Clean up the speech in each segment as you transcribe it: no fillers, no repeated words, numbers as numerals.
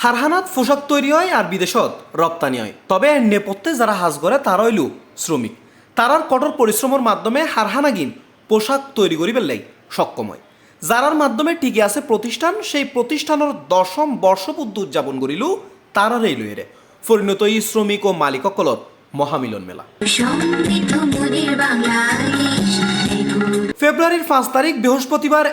হারহানাত পোশাক তৈরি হয় আর বিদেশত রপ্তানি হয়, তবে এর নেপথ্যে যারা হাজ করে তারা হইল শ্রমিক। তারার কঠোর পরিশ্রমের মাধ্যমে হারহানাগিন পোশাক তৈরি করিবার লাই সক্ষম হয়। যারার মাধ্যমে টিকে আছে প্রতিষ্ঠান, সেই প্রতিষ্ঠানের 10ম বর্ষপূর্তি উদযাপন করিল তারার এই লইরে পরিণত এই শ্রমিক ও মালিকসকলর মহামিলন মেলা। ফেব্রুয়ারির 5 তারিখ বৃহস্পতিবার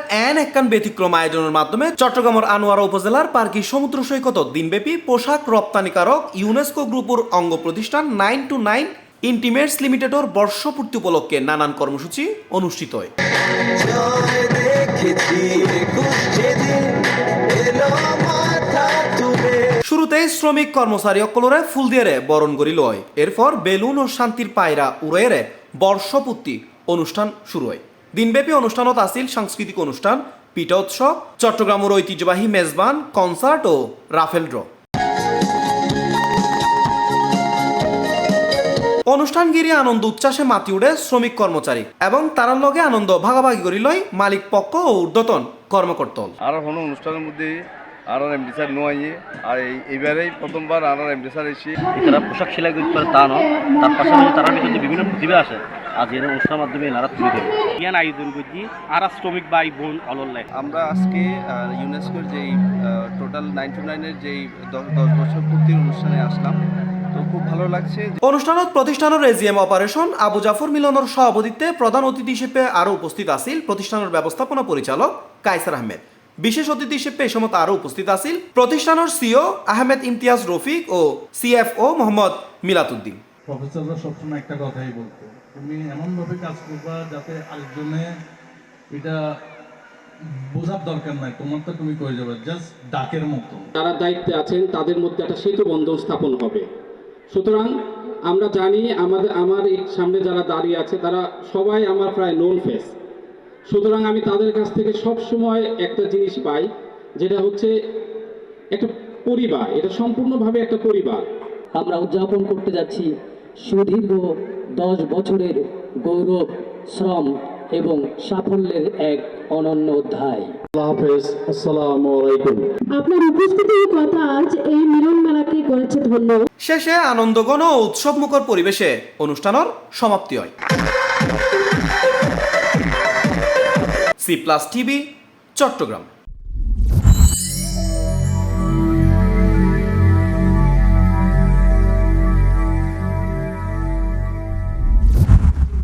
একখান ব্যতিক্রম আয়োজনের মাধ্যমে চট্টগ্রামের আনোয়ারা উপজেলার পার্কি সমুদ্র সৈকত দিনব্যাপী পোশাক রপ্তানিকারক ইউনেস্কো গ্রুপের অঙ্গ প্রতিষ্ঠান 929 ইন্টিমেটস লিমিটেডের বর্ষপূর্তি উপলক্ষে নানান কর্মসূচি অনুষ্ঠিত হয়। শুরুতেই শ্রমিক কর্মচারী অকলরে ফুল দিয়ে বরণ করিল হয়। এরপর বেলুন ও শান্তির পায়রা উড়াইয়ে বর্ষপূর্তি অনুষ্ঠান শুরু হয়। দিনব্যাপী অনুষ্ঠানত আসিল সাংস্কৃতিক অনুষ্ঠান, পিঠা উৎসব, চট্টগ্রামের ঐতিহ্যবাহী মেজবান, কনসার্ট ও রাফেল ড্র। অনুষ্ঠান গিরি আনন্দ উচ্ছ্বাসে মাতি উঠে শ্রমিক কর্মচারী এবং তারার লগে আনন্দ ভাগাভাগি করিল মালিক পক্ষ ও ঊর্ধ্বতন কর্মকর্তা। আর কোনো অনুষ্ঠানের মধ্যে আর এমডি স্যার নোয়াইয়ে আর এইবারেই প্রথমবার আর এমডি স্যার এসে তারা পোশাক সেলাই করতে পারে তা নয়, তার পাশাপাশি তারা কিন্তু বিভিন্ন প্রতিভা আসে। আজ এর অনুষ্ঠানের মাধ্যমে এনারা তুলে দেবে জ্ঞান আয়োজন করছি আর শ্রমিক ভাই বোন অলল্লাই। আমরা আজকে ইউনেস্কোর যেই টোটাল 929-এর যেই 10 বছর পূর্তির অনুষ্ঠানে আসলাম, তো খুব ভালো লাগছে। অনুষ্ঠানত প্রতিষ্ঠানের এজিএম অপারেশন আবু জাফর মিলনের সভাপতিত্বে প্রধান অতিথি হিসেবে আরও উপস্থিত আছিল প্রতিষ্ঠানের ব্যবস্থাপনা পরিচালক কায়সার আহমেদ। বিশেষ অতিথি হিসেবে এই সময় আরও উপস্থিত আছিল প্রতিষ্ঠানের সিও আহমেদ ইমতিয়াজ রফিক ও সিএফও মোহাম্মদ মিলাতুদ্দিন। প্রফেসররা সবসময় একটা কথাই বলতো, তুমি এমনভাবে কাজ করবা যাতে আরেকজনে এটা বোঝার দরকার নাই, তোমারটা তুমি করে যাবে জাস্ট ডাকের মতো। যারা দায়িত্বে আছেন তাদের মধ্যে একটা সেতু বন্ধন স্থাপন হবে। সুতরাং আমরা জানি আমার এই সামনে যারা দাঁড়িয়ে আছে তারা সবাই আমার প্রায় নোন ফেস। সুতরাং আমি তাদের কাছ থেকে সব সময় একটা জিনিস পাই, যেটা হচ্ছে একটা পরিবার। এটা সম্পূর্ণভাবে একটা পরিবার। আমরা উদযাপন করতে যাচ্ছি সুদীর্ঘ 10 বছরের গৌরব, শ্রম এবং সাফল্যের এক অনন্য অধ্যায়। আল্লাহ হাফেজ, আসসালামু আলাইকুম। আপনার উপস্থিতির কথা আজ এই মিলন মেলাকে করেছে ধন্য। শেষে আনন্দঘন ও উৎসবমুখর পরিবেশে অনুষ্ঠানের সমাপ্তি হয়। C+ TV, Chittagong.